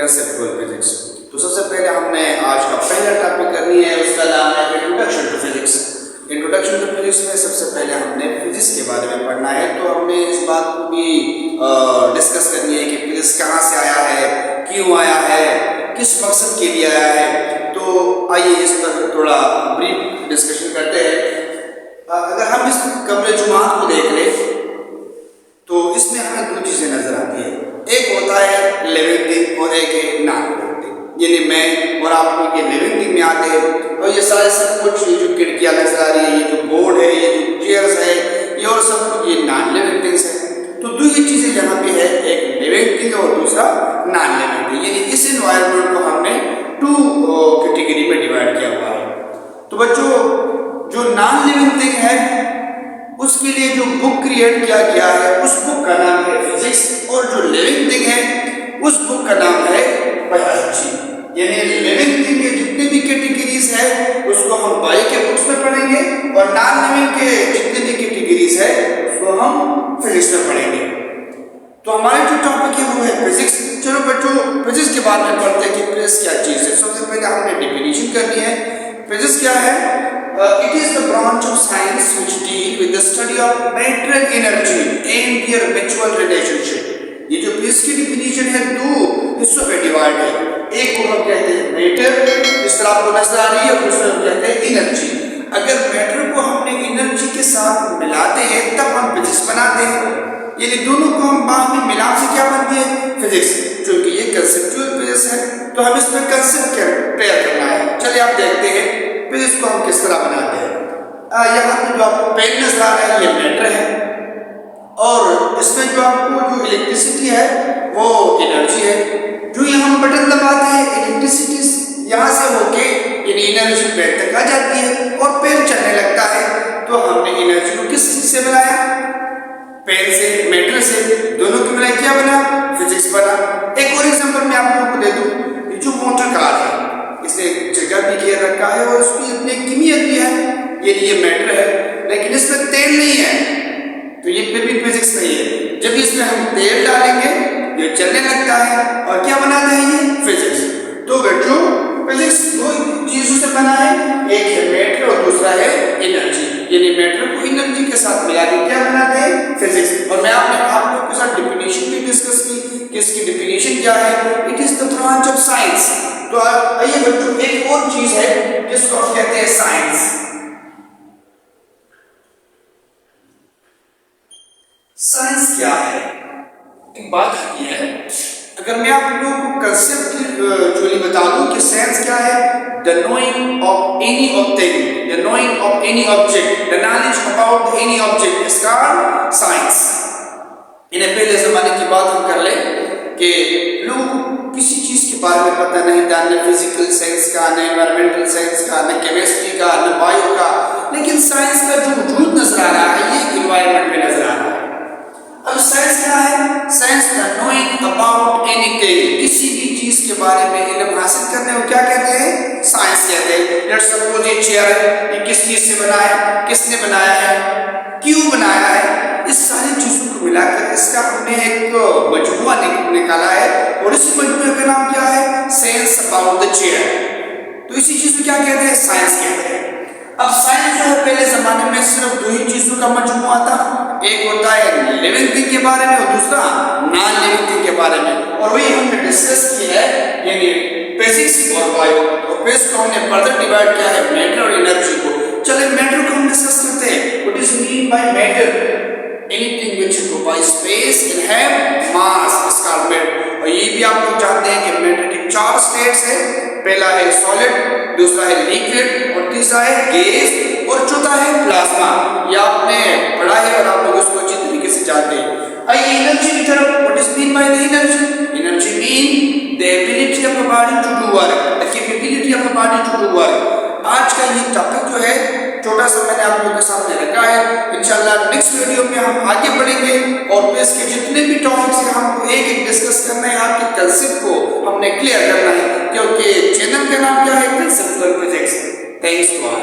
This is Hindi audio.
Conceptual physics. तो सबसे पहले हमने आज का पहला टॉपिक करनी है, उसका नाम है introduction to physics. Introduction to physics में सबसे पहले हमने फिजिक्स के बारे में पढ़ना है। तो हमने इस बात को भी डिस्कस करनी है कि फिजिक्स कहाँ से आया है, क्यों आया है, किस मकसद के लिए आया है। तो आइए इस पर थोड़ा ब्रीफ डिस्कशन करते हैं। अगर हम इस कमरे जुमात को देख लें तो इसमें हमें दो चीज़ें नजर आती है। एक होता है लिविंग थिंग और एक है नॉन लिविंग थिंग। यानी मैं और आप लोग ये लिविंग थिंग में आते हैं और ये सारे सब कुछ, ये जो खिड़कियाँ नजर आ रही है, ये जो बोर्ड है, ये जो चेयर्स है, ये और सब कुछ ये नॉन लिविंग थिंग्स है। तो दो ही चीज़ें यहाँ पे है, एक लिविंग थिंग और दूसरा नॉन लिविंग थिंग। यानी इस एनवायरनमेंट को हमने टू कैटेगरी में डिवाइड किया हुआ है। तो बच्चों, जो नॉन लिविंग थिंग है उसके लिए जो बुक क्रिएट किया गया है उस बुक का नाम है फिजिक्स, और जो लिविंग थिंग है उस बुक का नाम है बायोलॉजी। यानी लिविंग थिंग के जितने भी कैटेगरीज है उसको हम बायो के बुक्स में पढ़ेंगे और नॉन लिविंग के जितने भी कैटेगरीज है उसको हम फिजिक्स में पढ़ेंगे। तो हमारे जो टॉपिक है वो है फिजिक्स। चलो बच्चों, फिजिक्स के बारे में पढ़ते हैं कि फिजिक्स क्या चीज़ है। सबसे पहले हमने डेफिनेशन करनी है। फिजिक्स क्या है? It is the branch of science which deal with the study of matter and energy and their mutual relationship। ये जो फिजिक्स की डेफिनेशन है दो हिस्सों में डिवाइड है। एक को हम कहते हैं मैटर, जिस तरह आपको नजर आ रही है, और दूसरे को कहते हैं एनर्जी। अगर मैटर को हमने एनर्जी के साथ मिलाते हैं तब हम फिजिक्स बनाते हैं। यानी दोनों को हम बाद में मिला से क्या बनती है? फिजिक्स। क्योंकि ये कंसेप्चुअल फिजिक्स है तो हम इसमें कंसेप्ट तैयार करना है। चलिए आप देखते हैं फिजिक्स को हम किस तरह बनाते हैं। यहाँ पे जो आपको पेन नजर आ रहा है ये मैटर है, और इसमें जो आपको जो इलेक्ट्रिसिटी है वो एनर्जी है। जो यहाँ हम बटन दबाते हैं इलेक्ट्रिसिटी यहाँ से होके यानी एनर्जी पेन तक आ जाती है और पेन चलने लगता है। तो हमने एनर्जी को किस चीज से बनाया? पेन से, मैटर से, दोनों को मिला क्या बना? फिजिक्स बना। एक और एग्जांपल मैं आप लोगों को दे दूं, ये जो मोटर कार है इसे जगह भी घेर रखा है और उसकी अपनी कीमियत भी है। ये मैटर है लेकिन इसमें तेल नहीं है तो ये फिर भी फिजिक्स नहीं है। जब इसमें हम तेल डालेंगे ये चलने लगता है और क्या बनाता है? ये फिजिक्स। तो बच्चों, फिजिक्स दो चीजों से बना है, एक है मैटर और दूसरा है एनर्जी। यानी मैटर को एनर्जी के साथ मिला के क्या बनाते हैं? फिजिक्स। और मैं आपने आप लोगों के साथ डेफिनेशन भी डिस्कस की कि इसकी डेफिनेशन क्या है। It is the branch of science. तो आइए बच्चों, एक और चीज है जिसको हम कहते हैं साइंस। साइंस क्या है? एक बात आती है, अगर मैं आप लोगों को कंसेप्ट एक्चुअली बता दूं कि साइंस क्या है? The knowing of any thing, the knowing of any object, the knowledge about any object is called science. इन्हें पहले जमाने की बात हम कर ले कि लोगों को किसी चीज के बारे में पता नहीं था, न फिजिकल साइंस का, न एनवायरमेंटल साइंस का, न केमिस्ट्री का, न बायो का, लेकिन साइंस का जो वजूद नजर आ रहा है ये एनवायरमेंट में नजर आ रहा है। अब साइंस क्या है? Science the knowing about anything, किसी भी चीज के बारे में इल्म हासिल करने को क्या कहते हैं? साइंस कहते हैं। लेट्स सपोज ये चेयर है, ये किस चीज से बना है, किसने बनाया है, क्यों बनाया है, इस सारी चीजों को मिलाकर इसका हमने एक मजमूआ निकाला है और इस मजमूए का नाम क्या है? Science about the chair. तो इसी चीज को क्या कहते हैं? साइंस कहते हैं। अब साइंस जो है पहले जमाने में सिर्फ दो ही चीजों का मजमूआ था, एक होता है लिविंग थिंग के बारे में और दूसरा नॉन लिविंग थिंग के बारे में, और वही हमने डिस्कस की है यानी फिजिक्स और बायो। और फिजिक्स को हमने फर्दर डिवाइड किया है मैटर और एनर्जी को। चलिए मैटर को हम डिस्कस करते हैं। What is mean bye matter? Anything which occupies space and have mass is called matter। और ये भी आप लोग जानते हैं कि मैटर के चार स्टेट्स है। पहला है सॉलिड, दूसरा है लिक्विड और तीसरा है गैस और चौथा है प्लाज्मा। ये आपने पढ़ा है और आप लोग उसको अच्छी तरीके से जानते हैं। आइए एनर्जी की तरफ। What is mean by the energy? Energy mean the ability of a body to do work, the capability of a body to do work. आज का ये टॉपिक जो है छोटा सा मैंने आप लोगों के सामने रखा है। इंशाल्लाह नेक्स्ट वीडियो में हम आगे बढ़ेंगे और फिर इसके जितने भी टॉपिक्स हैं हमको एक एक डिस्कस करना है। आपके कंसेप्ट को हमने क्लियर करना है क्योंकि चैनल का नाम क्या है? Conceptual physics. Thanks to all.